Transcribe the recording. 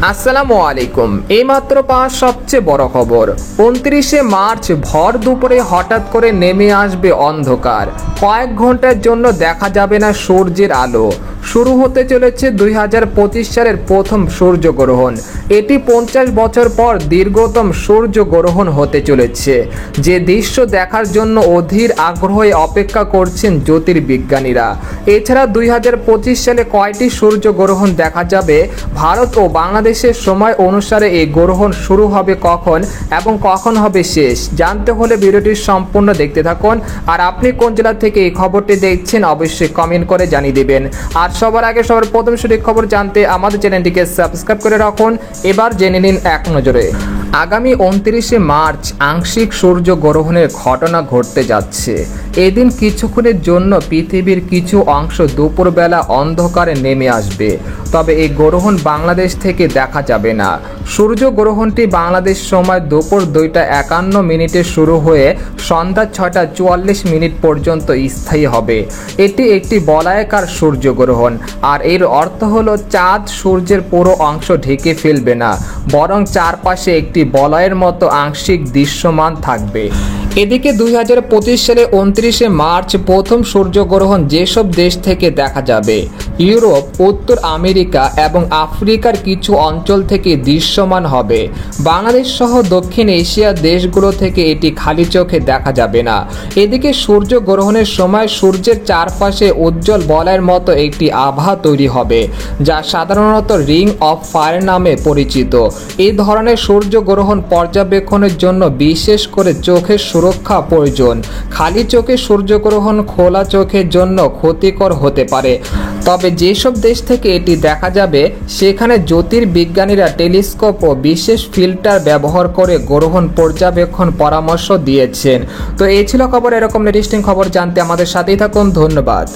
আসসালামু আলাইকুম। এইমাত্র পাওয়া সবচেয়ে বড় খবর, 29শে মার্চ ভর দুপুরে হঠাৎ করে নেমে আসবে অন্ধকার। কয়েক ঘন্টার জন্য দেখা যাবে না সূর্যের আলো। শুরু হতে চলেছে 2025 সালের প্রথম সূর্যগ্রহণ। এটি 50 বছর পর দীর্ঘতম সূর্যগ্রহণ হতে চলেছে, যে দৃশ্য দেখার জন্য অধীর আগ্রহে অপেক্ষা করছেন জ্যোতির্বিজ্ঞানীরা। এছাড়া 2025 সালে কয়টি সূর্যগ্রহণ দেখা যাবে, ভারত ও বাংলাদেশের সময় অনুসারে এই গ্রহণ শুরু হবে কখন এবং কখন হবে শেষ, জানতে হলে ভিডিওটি সম্পূর্ণ দেখতে থাকুন। আর আপনি কোন জেলা থেকে এই খবরটি দেখছেন অবশ্যই কমেন্ট করে জানিয়ে দিবেন। আর সবার আগে সবার প্রথম সঠিক খবর জানতে আমাদের চ্যানেলটিকে সাবস্ক্রাইব করে রাখুন। এবার জেনে নিন এক নজরে। আগামী 29শে মার্চ আংশিক সূর্যগ্রহণের ঘটনা ঘটতে যাচ্ছে। এদিন কিছুক্ষণের জন্য পৃথিবীর কিছু অংশ দুপুরবেলা অন্ধকারে নেমে আসবে, তবে এই গ্রহণ বাংলাদেশ থেকে দেখা যাবে না। সূর্যগ্রহণটি বাংলাদেশ সময় দুপুর 2:51 শুরু হয়ে সন্ধ্যা 6:44 পর্যন্ত স্থায়ী হবে। এটি একটি বলয়াকার সূর্যগ্রহণ, আর এর অর্থ হলো চাঁদ সূর্যের পুরো অংশ ঢেকে ফেলবে না, বরং চারপাশে একটি বলয়ের মতো আংশিক দৃশ্যমান থাকবে। এদিকে 2025 সালে 29শে মার্চ প্রথম সূর্যগ্রহণ যেসব দেশ থেকে দেখা যাবে, ইউরোপ, উত্তর আমেরিকা এবং আফ্রিকার কিছু অঞ্চল থেকে দৃশ্যমান হবে। বাংলাদেশ সহ দক্ষিণ এশিয়ার দেশগুলো থেকে এটি খালি চোখে দেখা যাবে না। এদিকে সূর্যগ্রহণের সময় সূর্যের চারপাশে উজ্জ্বল বলয়ের মতো একটি আভা তৈরি হবে, যা সাধারণত রিং অফ ফায়ার নামে পরিচিত। এই ধরনের সূর্যগ্রহণ পর্যবেক্ষণের জন্য বিশেষ করে চোখের সুরক্ষা প্রয়োজন। খালি চোখে সূর্যগ্রহণ খোলা চোখের জন্য ক্ষতিকর হতে পারে, তবে যেসব দেশ থেকে এটি দেখা যাবে সেখানে জ্যোতির্বিজ্ঞানীরা টেলিস্কোপ ও বিশেষ ফিল্টার ব্যবহার করে গ্রহণ পর্যবেক্ষণ পরামর্শ দিয়েছেন। তো এই ছিল খবর। এরকম লেটেস্ট খবর জানতে আমাদের সাথেই থাকুন। ধন্যবাদ।